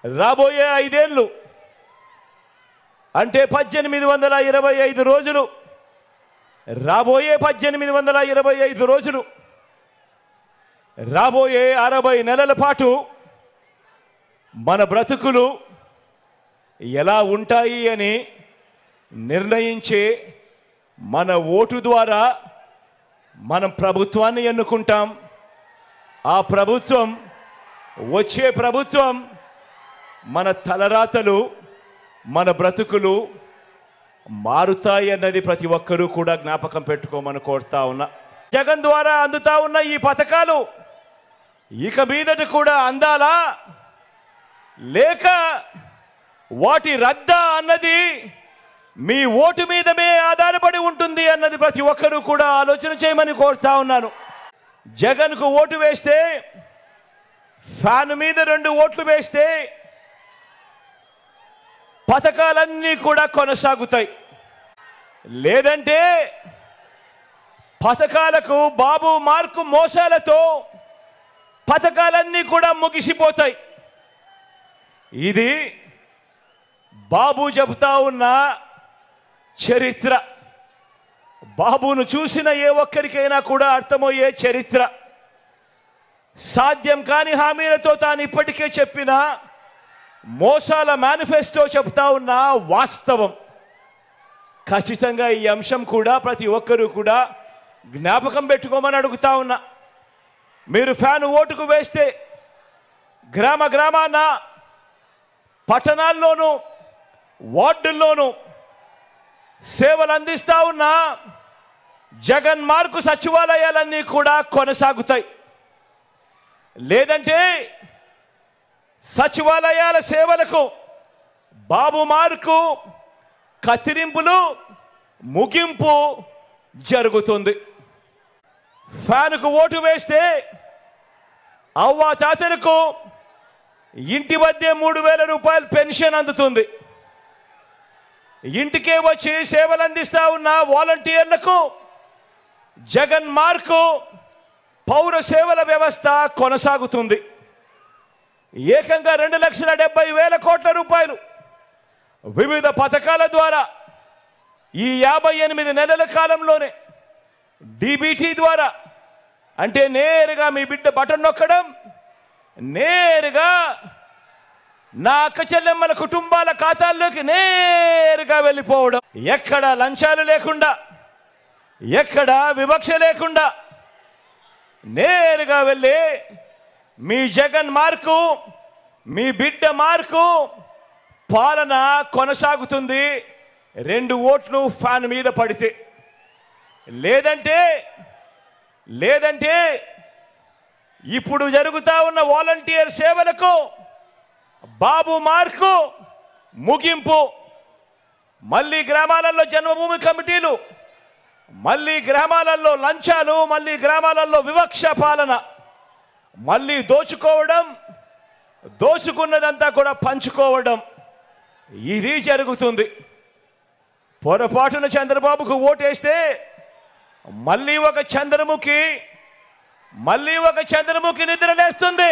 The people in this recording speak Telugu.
రాబోయే 5 ఏళ్ళు అంటే 1825 రోజులు, రాబోయే 1825 రోజులు, రాబోయే 60 నెలల పాటు మన బ్రతుకులు ఎలా ఉంటాయి అని నిర్ణయించే మన ఓటు ద్వారా మనం ప్రభుత్వాన్ని ఎన్నుకుంటాం. ఆ ప్రభుత్వం, వచ్చే ప్రభుత్వం మన తలరాతలు, మన బ్రతుకులు మారుతాయి అన్నది ప్రతి ఒక్కరూ కూడా జ్ఞాపకం పెట్టుకోమని కోరుతా ఉన్నా. జగన్ ద్వారా అందుతా ఉన్న ఈ పథకాలు ఇక మీదట కూడా అందాలా లేక వాటి రద్దా అన్నది మీ ఓటు మీదమే ఆధారపడి ఉంటుంది అన్నది ప్రతి ఒక్కరూ కూడా ఆలోచన చేయమని కోరుతా ఉన్నాను. జగన్కు ఓటు వేస్తే, ఫ్యాన్ మీద 2 ఓట్లు వేస్తే పథకాలన్నీ కూడా కొనసాగుతాయి. లేదంటే పథకాలకు బాబు మార్కు మోసాలతో పథకాలన్నీ కూడా ముగిసిపోతాయి. ఇది బాబు చెబుతా ఉన్న చరిత్ర. బాబును చూసిన ఏ ఒక్కరికైనా కూడా అర్థమయ్యే చరిత్ర. సాధ్యం కాని హామీలతో తాను ఇప్పటికే చెప్పిన మోసాల మేనిఫెస్టో చెప్తా ఉన్న వాస్తవం. ఖచ్చితంగా ఈ అంశం కూడా ప్రతి ఒక్కరూ కూడా జ్ఞాపకం పెట్టుకోమని అడుగుతా ఉన్నా. మీరు ఫ్యాన్ ఓటుకు వేస్తే గ్రామ గ్రామాన, పట్టణాల్లోనూ, వార్డుల్లోనూ సేవలు అందిస్తా ఉన్న జగన్ మార్కు సచివాలయాలన్నీ కూడా కొనసాగుతాయి. లేదంటే సచివాలయాల సేవలకు బాబు మార్కు కత్తిరింపులు, ముగింపు జరుగుతుంది. ఫ్యాన్కు ఓటు వేస్తే అవ్వ తాతలకు ఇంటి వద్దే 3000 రూపాయలు పెన్షన్ అందుతుంది. ఇంటికే వచ్చి సేవలు అందిస్తా ఉన్న వాలంటీర్లకు జగన్ మార్కు పౌర సేవల వ్యవస్థ కొనసాగుతుంది. ఏకంగా 2,70,000 కోట్ల రూపాయలు వివిధ పథకాల ద్వారా ఈ 58 నెలల కాలంలోనే డీబీటీ ద్వారా, అంటే నేరుగా మీ బిడ్డ బటన్ నొక్కడం, నేరుగా నా అక్క చెల్లెమ్మల కుటుంబాల ఖాతాల్లోకి నేరుగా వెళ్ళిపోవడం. ఎక్కడ లంచాలు లేకుండా, ఎక్కడ వివక్ష లేకుండా నేరుగా వెళ్ళి మీ జగన్ మార్కు, మీ బిడ్డ మార్కు పాలన కొనసాగుతుంది. 2 ఓట్లు ఫ్యాన్ మీద పడితే. లేదంటే ఇప్పుడు జరుగుతా ఉన్న వాలంటీర్ సేవలకు బాబు మార్కు ముగింపు. మళ్ళీ గ్రామాలలో జన్మభూమి కమిటీలు, మళ్ళీ గ్రామాలలో లంచాలు, మళ్ళీ గ్రామాలలో వివక్ష పాలన, మళ్ళీ దోచుకోవడం, దోచుకున్నదంతా కూడా పంచుకోవడం, ఇది జరుగుతుంది. పొరపాటున చంద్రబాబుకు ఓటేస్తే మళ్ళీ ఒక చంద్రముఖి నిద్రలేస్తుంది.